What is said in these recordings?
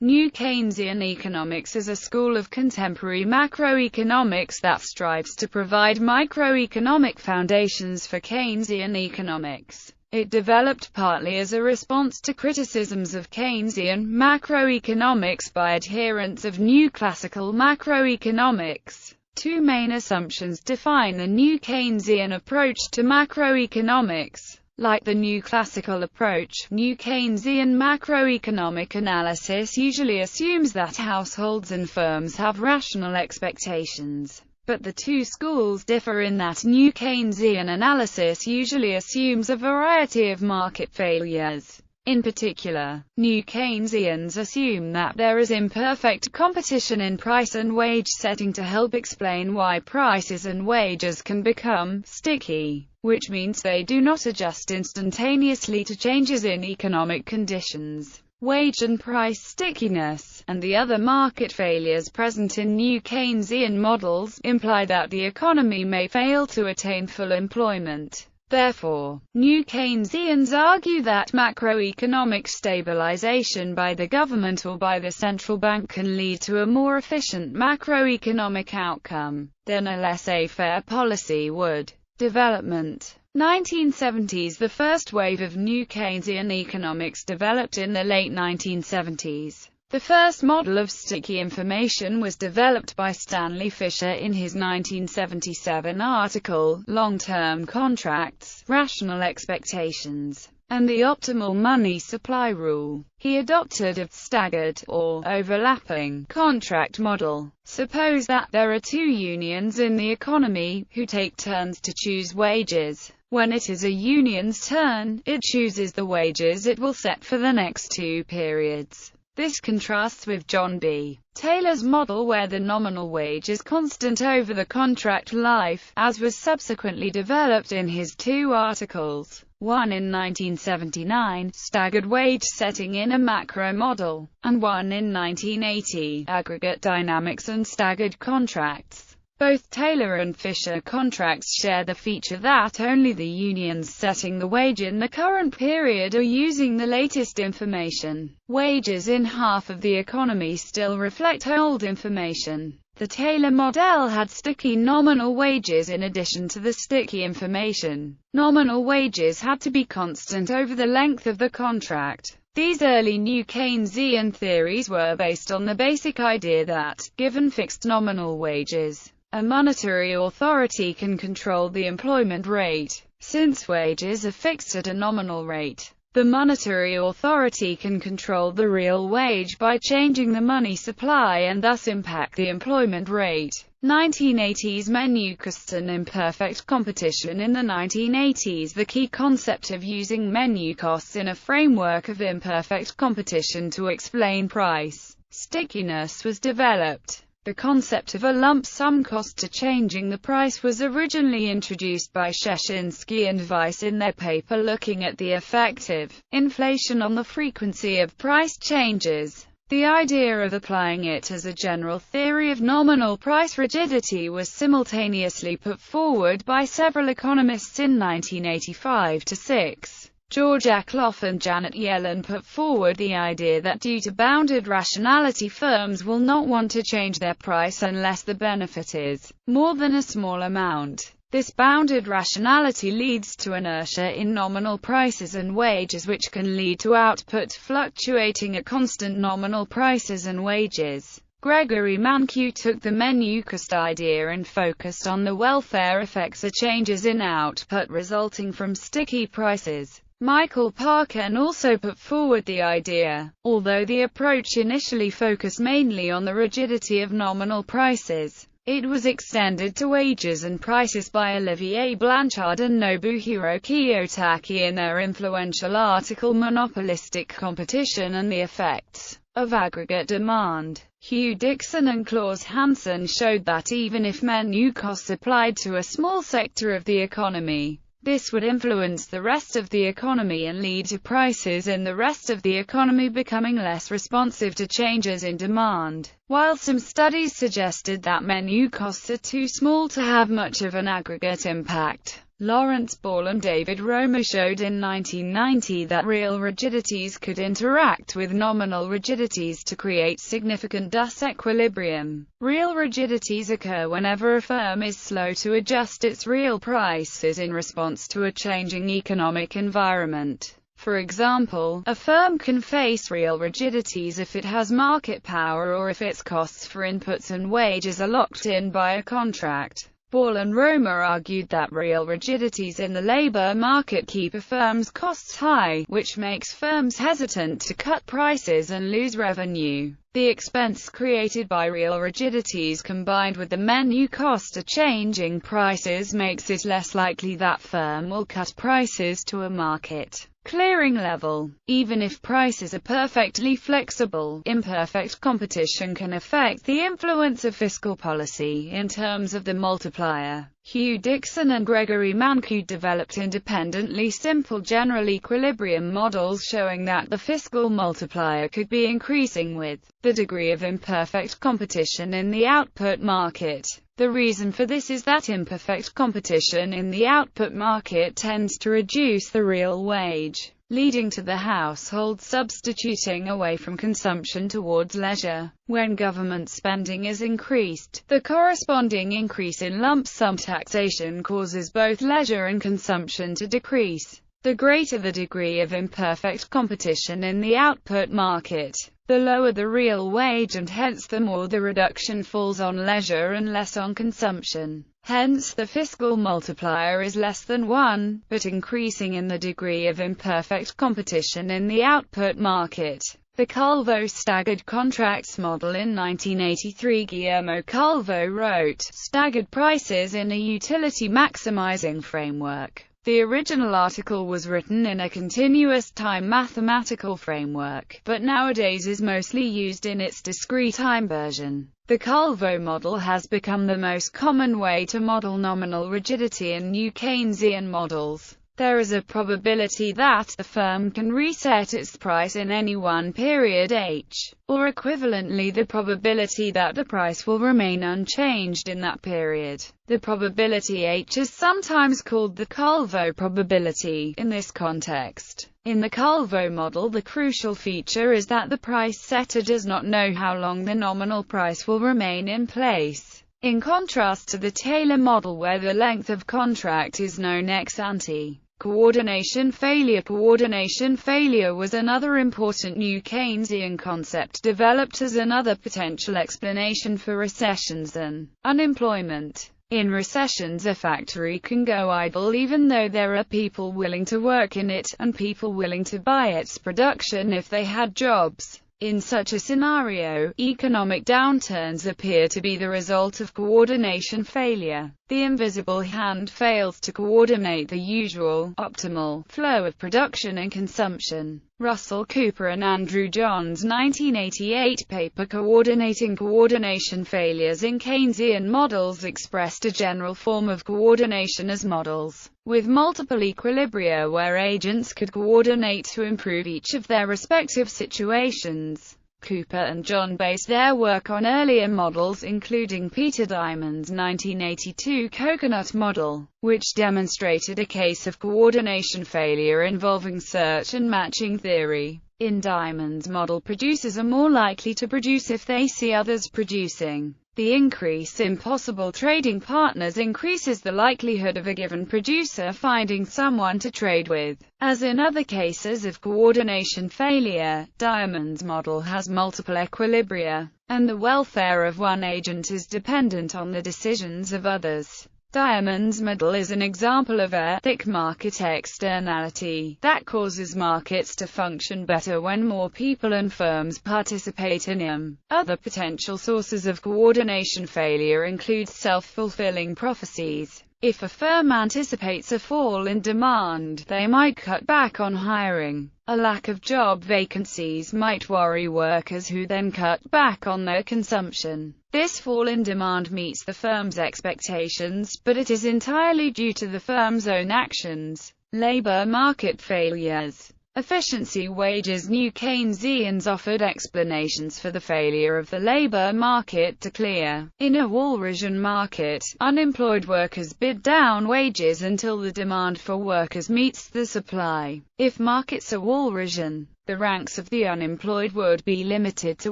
New Keynesian economics is a school of contemporary macroeconomics that strives to provide microeconomic foundations for Keynesian economics. It developed partly as a response to criticisms of Keynesian macroeconomics by adherents of new classical macroeconomics. Two main assumptions define the new Keynesian approach to macroeconomics. Like the new classical approach, new Keynesian macroeconomic analysis usually assumes that households and firms have rational expectations. But the two schools differ in that new Keynesian analysis usually assumes a variety of market failures. In particular, new Keynesians assume that there is imperfect competition in price and wage setting to help explain why prices and wages can become sticky, which means they do not adjust instantaneously to changes in economic conditions. Wage and price stickiness, and the other market failures present in new Keynesian models, imply that the economy may fail to attain full employment. Therefore, new Keynesians argue that macroeconomic stabilization by the government or by the central bank can lead to a more efficient macroeconomic outcome than a laissez-faire policy would. Development 1970s. The first wave of new Keynesian economics developed in the late 1970s. The first model of sticky information was developed by Stanley Fischer in his 1977 article, Long-Term Contracts, Rational Expectations, and the Optimal Money Supply Rule. He adopted a staggered, or overlapping, contract model. Suppose that there are two unions in the economy, who take turns to choose wages. When it is a union's turn, it chooses the wages it will set for the next 2 periods. This contrasts with John B. Taylor's model where the nominal wage is constant over the contract life, as was subsequently developed in his 2 articles, one in 1979, Staggered Wage Setting in a Macro Model, and one in 1980, Aggregate Dynamics and Staggered Contracts. Both Taylor and Fisher contracts share the feature that only the unions setting the wage in the current period are using the latest information. Wages in half of the economy still reflect old information. The Taylor model had sticky nominal wages in addition to the sticky information. Nominal wages had to be constant over the length of the contract. These early new Keynesian theories were based on the basic idea that, given fixed nominal wages, a monetary authority can control the employment rate. Since wages are fixed at a nominal rate, the monetary authority can control the real wage by changing the money supply and thus impact the employment rate. 1980s menu costs and imperfect competition. In the 1980s, the key concept of using menu costs in a framework of imperfect competition to explain price stickiness was developed. The concept of a lump sum cost to changing the price was originally introduced by Szczecinski and Weiss in their paper looking at the effect of inflation on the frequency of price changes. The idea of applying it as a general theory of nominal price rigidity was simultaneously put forward by several economists in 1985–6. George Akerlof and Janet Yellen put forward the idea that due to bounded rationality firms will not want to change their price unless the benefit is more than a small amount. This bounded rationality leads to inertia in nominal prices and wages, which can lead to output fluctuating at constant nominal prices and wages. Gregory Mankiw took the menu cost idea and focused on the welfare effects of changes in output resulting from sticky prices. Michael Parkin also put forward the idea, although the approach initially focused mainly on the rigidity of nominal prices. It was extended to wages and prices by Olivier Blanchard and Nobuhiro Kiyotaki in their influential article Monopolistic Competition and the Effects of Aggregate Demand. Hugh Dixon and Klaus Hansen showed that even if menu costs applied to a small sector of the economy, this would influence the rest of the economy and lead to prices in the rest of the economy becoming less responsive to changes in demand. While some studies suggested that menu costs are too small to have much of an aggregate impact, Lawrence Ball and David Romer showed in 1990 that real rigidities could interact with nominal rigidities to create significant disequilibrium. Real rigidities occur whenever a firm is slow to adjust its real prices in response to a changing economic environment. For example, a firm can face real rigidities if it has market power or if its costs for inputs and wages are locked in by a contract. Ball and Romer argued that real rigidities in the labor market keep a firm's costs high, which makes firms hesitant to cut prices and lose revenue. The expense created by real rigidities combined with the menu cost of changing prices makes it less likely that firm will cut prices to a market clearing level. Even if prices are perfectly flexible, imperfect competition can affect the influence of fiscal policy in terms of the multiplier. Hugh Dixon and Gregory Mankiw developed independently simple general equilibrium models showing that the fiscal multiplier could be increasing with the degree of imperfect competition in the output market. The reason for this is that imperfect competition in the output market tends to reduce the real wage, leading to the household substituting away from consumption towards leisure. When government spending is increased, the corresponding increase in lump sum taxation causes both leisure and consumption to decrease. The greater the degree of imperfect competition in the output market, the lower the real wage and hence the more the reduction falls on leisure and less on consumption. Hence the fiscal multiplier is less than 1, but increasing in the degree of imperfect competition in the output market. The Calvo staggered contracts model. In 1983, Guillermo Calvo wrote Staggered Prices in a Utility Maximizing Framework. The original article was written in a continuous time mathematical framework, but nowadays is mostly used in its discrete time version. The Calvo model has become the most common way to model nominal rigidity in new Keynesian models. There is a probability that the firm can reset its price in any one period h, or equivalently the probability that the price will remain unchanged in that period. The probability h is sometimes called the Calvo probability in this context. In the Calvo model, the crucial feature is that the price setter does not know how long the nominal price will remain in place, in contrast to the Taylor model where the length of contract is known ex ante. Coordination failure. Coordination failure was another important new Keynesian concept developed as another potential explanation for recessions and unemployment. In recessions, a factory can go idle even though there are people willing to work in it, and people willing to buy its production if they had jobs. In such a scenario, economic downturns appear to be the result of coordination failure. The invisible hand fails to coordinate the usual, optimal, flow of production and consumption. Russell Cooper and Andrew John's 1988 paper Coordinating Coordination Failures in Keynesian Models expressed a general form of coordination as models with multiple equilibria where agents could coordinate to improve each of their respective situations. Cooper and John based their work on earlier models including Peter Diamond's 1982 coconut model, which demonstrated a case of coordination failure involving search and matching theory. In Diamond's model, producers are more likely to produce if they see others producing. The increase in possible trading partners increases the likelihood of a given producer finding someone to trade with. As in other cases of coordination failure, Diamond's model has multiple equilibria, and the welfare of one agent is dependent on the decisions of others. Diamond's model is an example of a thick market externality that causes markets to function better when more people and firms participate in them. Other potential sources of coordination failure include self-fulfilling prophecies. If a firm anticipates a fall in demand, they might cut back on hiring. A lack of job vacancies might worry workers who then cut back on their consumption. This fall in demand meets the firm's expectations, but it is entirely due to the firm's own actions. Labor market failures. Efficiency wages. New Keynesians offered explanations for the failure of the labor market to clear. In a Walrasian market, unemployed workers bid down wages until the demand for workers meets the supply. If markets are Walrasian, the ranks of the unemployed would be limited to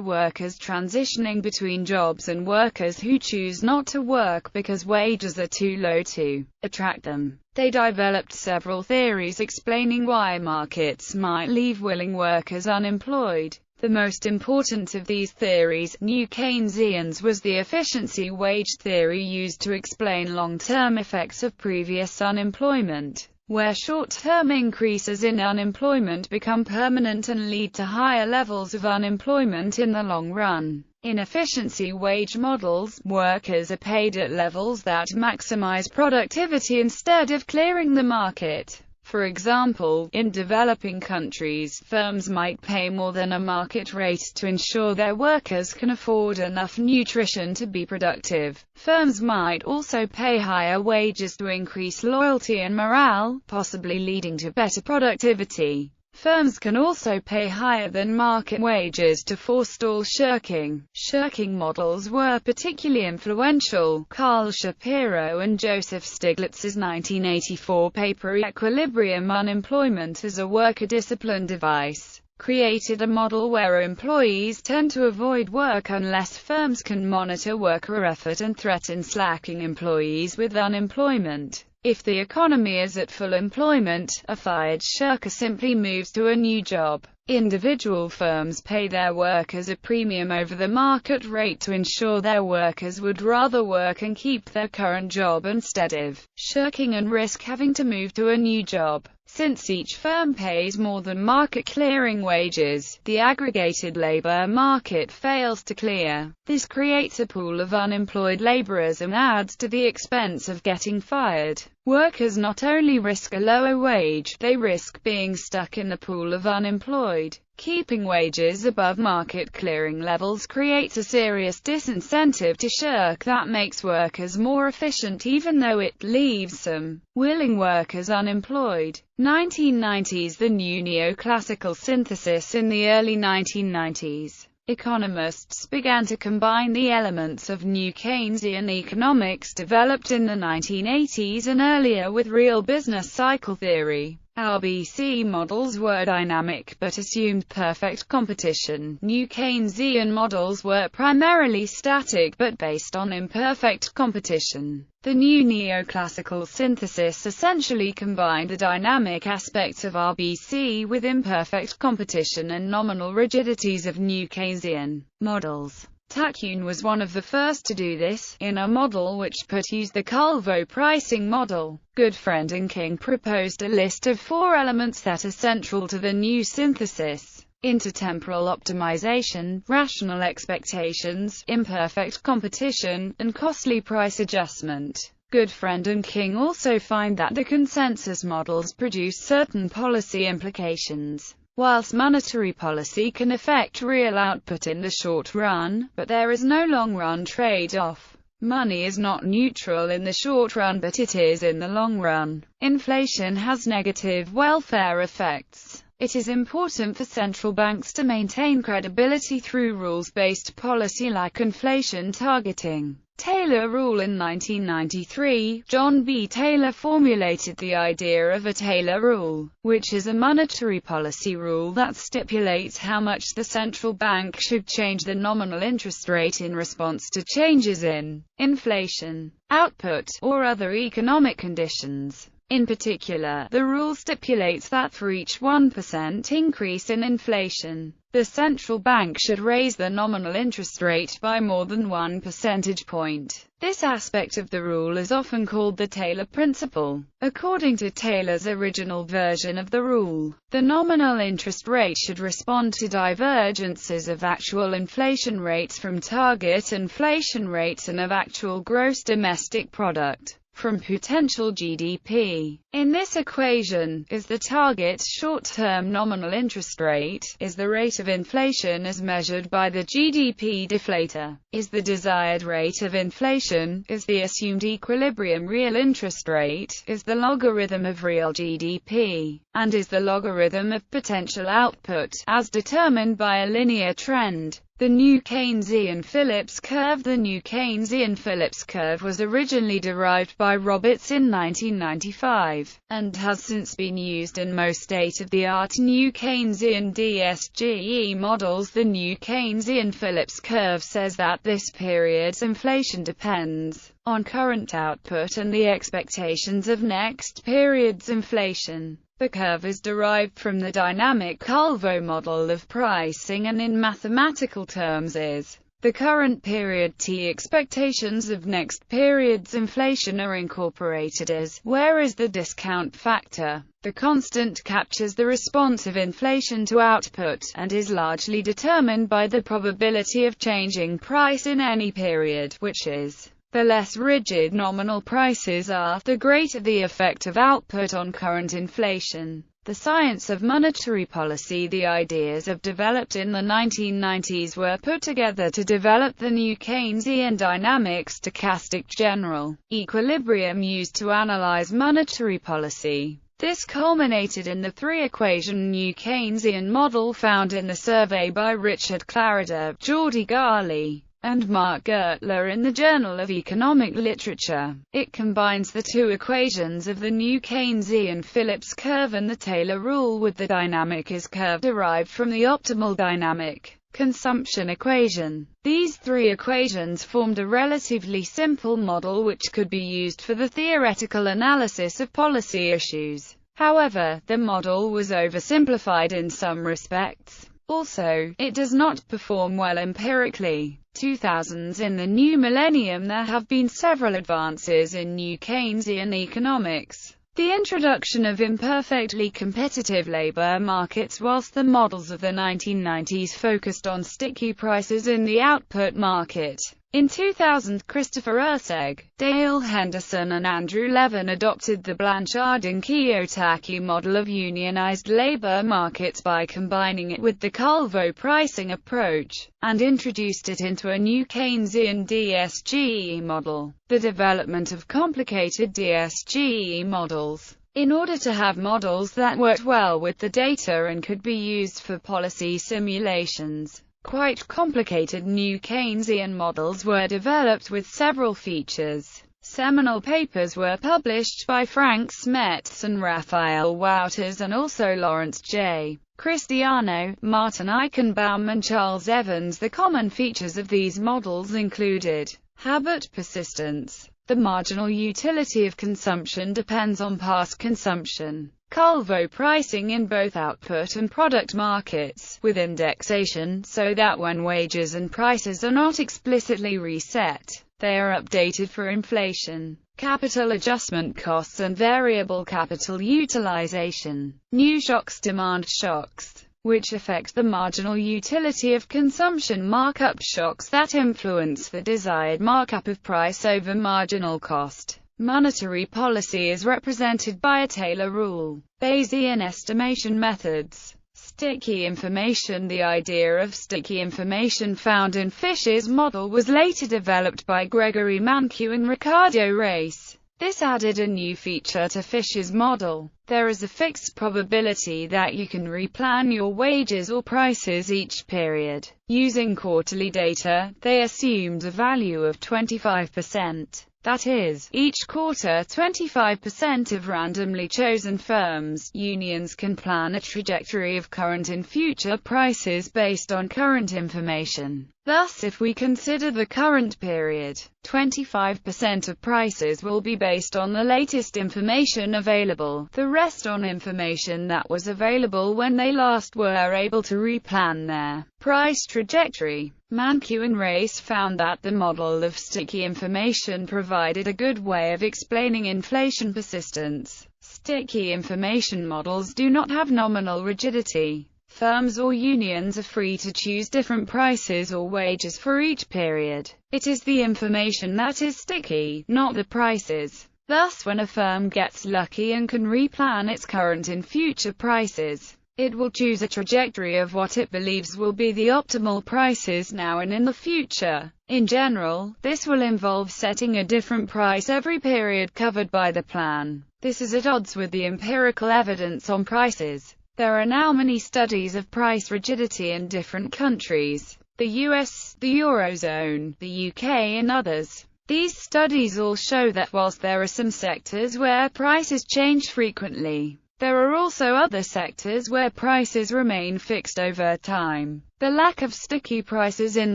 workers transitioning between jobs and workers who choose not to work because wages are too low to attract them. They developed several theories explaining why markets might leave willing workers unemployed. The most important of these theories, New Keynesians, was the efficiency wage theory used to explain long-term effects of previous unemployment, where short-term increases in unemployment become permanent and lead to higher levels of unemployment in the long run. In efficiency wage models, workers are paid at levels that maximize productivity instead of clearing the market. For example, in developing countries, firms might pay more than a market rate to ensure their workers can afford enough nutrition to be productive. Firms might also pay higher wages to increase loyalty and morale, possibly leading to better productivity. Firms can also pay higher than market wages to forestall shirking. Shirking models were particularly influential. Carl Shapiro and Joseph Stiglitz's 1984 paper Equilibrium Unemployment as a Worker Discipline Device created a model where employees tend to avoid work unless firms can monitor worker effort and threaten slacking employees with unemployment. If the economy is at full employment, a fired shirker simply moves to a new job. Individual firms pay their workers a premium over the market rate to ensure their workers would rather work and keep their current job instead of shirking and risk having to move to a new job. Since each firm pays more than market clearing wages, the aggregated labor market fails to clear. This creates a pool of unemployed laborers and adds to the expense of getting fired. Workers not only risk a lower wage, they risk being stuck in the pool of unemployed. Keeping wages above market clearing levels creates a serious disincentive to shirk that makes workers more efficient even though it leaves some willing workers unemployed. 1990s. The new neoclassical synthesis. In the early 1990s, economists began to combine the elements of new Keynesian economics developed in the 1980s and earlier with real business cycle theory. RBC models were dynamic but assumed perfect competition. New Keynesian models were primarily static but based on imperfect competition. The new neoclassical synthesis essentially combined the dynamic aspects of RBC with imperfect competition and nominal rigidities of new Keynesian models. Tacune was one of the first to do this, in a model which used the Calvo pricing model. Goodfriend and King proposed a list of 4 elements that are central to the new synthesis: intertemporal optimization, rational expectations, imperfect competition, and costly price adjustment. Goodfriend and King also find that the consensus models produce certain policy implications. Whilst monetary policy can affect real output in the short run, but there is no long-run trade-off. Money is not neutral in the short run but it is in the long run. Inflation has negative welfare effects. It is important for central banks to maintain credibility through rules-based policy like inflation targeting. Taylor Rule. In 1993, John B. Taylor formulated the idea of a Taylor Rule, which is a monetary policy rule that stipulates how much the central bank should change the nominal interest rate in response to changes in inflation, output, or other economic conditions. In particular, the rule stipulates that for each 1% increase in inflation, the central bank should raise the nominal interest rate by more than 1 percentage point. This aspect of the rule is often called the Taylor principle. According to Taylor's original version of the rule, the nominal interest rate should respond to divergences of actual inflation rates from target inflation rates and of actual gross domestic product from potential GDP. In this equation, is the target short-term nominal interest rate, is the rate of inflation as measured by the GDP deflator, is the desired rate of inflation, is the assumed equilibrium real interest rate, is the logarithm of real GDP, and is the logarithm of potential output, as determined by a linear trend. The new Keynesian Phillips curve. The new Keynesian Phillips curve was originally derived by Roberts in 1995, and has since been used in most state-of-the-art new Keynesian DSGE models. The new Keynesian Phillips curve says that this period's inflation depends on current output and the expectations of next period's inflation. The curve is derived from the dynamic Calvo model of pricing and in mathematical terms is the current period T expectations of next period's inflation are incorporated as, where is the discount factor. The constant captures the response of inflation to output, and is largely determined by the probability of changing price in any period, which is the less rigid nominal prices are, the greater the effect of output on current inflation. The science of monetary policy. The ideas developed in the 1990s were put together to develop the new Keynesian dynamic stochastic general equilibrium used to analyze monetary policy. This culminated in the three-equation new Keynesian model found in the survey by Richard Clarida, Geordie Garley, and Mark Gertler in the Journal of Economic Literature. It combines the two equations of the new Keynesian Phillips curve and the Taylor rule with the dynamic is curve derived from the optimal dynamic consumption equation. These three equations formed a relatively simple model which could be used for the theoretical analysis of policy issues. However, the model was oversimplified in some respects. Also, it does not perform well empirically. 2000s. In the new millennium there have been several advances in new Keynesian economics. The introduction of imperfectly competitive labor markets, whilst the models of the 1990s focused on sticky prices in the output market. In 2000, Christopher Erceg, Dale Henderson and Andrew Levin adopted the Blanchard and Kiyotaki model of unionized labor markets by combining it with the Calvo pricing approach, and introduced it into a new Keynesian DSGE model. The development of complicated DSGE models. In order to have models that worked well with the data and could be used for policy simulations, quite complicated new Keynesian models were developed with several features. Seminal papers were published by Frank Smets and Raphael Wouters and also Lawrence J. Cristiano, Martin Eichenbaum and Charles Evans. The common features of these models included habit persistence. The marginal utility of consumption depends on past consumption. Calvo pricing in both output and product markets, with indexation, so that when wages and prices are not explicitly reset, they are updated for inflation. Capital adjustment costs and variable capital utilization. New shocks. Demand shocks, which affect the marginal utility of consumption. Markup shocks that influence the desired markup of price over marginal cost. Monetary policy is represented by a Taylor rule. Bayesian estimation methods. Sticky information. The idea of sticky information found in Fish's model was later developed by Gregory Mankiw and Ricardo Reis. This added a new feature to Fish's model. There is a fixed probability that you can replan your wages or prices each period. Using quarterly data, they assumed a value of 25%. That is, each quarter 25% of randomly chosen firms, unions can plan a trajectory of current and future prices based on current information. Thus, if we consider the current period, 25% of prices will be based on the latest information available, the rest on information that was available when they last were able to replan their price trajectory. Mankiw and Reis found that the model of sticky information provided a good way of explaining inflation persistence. Sticky information models do not have nominal rigidity. Firms or unions are free to choose different prices or wages for each period. It is the information that is sticky, not the prices. Thus, when a firm gets lucky and can replan its current and future prices, it will choose a trajectory of what it believes will be the optimal prices now and in the future. In general, this will involve setting a different price every period covered by the plan. This is at odds with the empirical evidence on prices. There are now many studies of price rigidity in different countries: the US, the Eurozone, the UK and others. These studies all show that whilst there are some sectors where prices change frequently, there are also other sectors where prices remain fixed over time. The lack of sticky prices in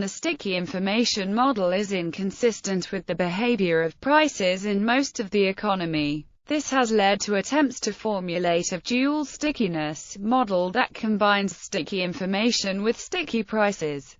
the sticky information model is inconsistent with the behavior of prices in most of the economy. This has led to attempts to formulate a dual stickiness model that combines sticky information with sticky prices.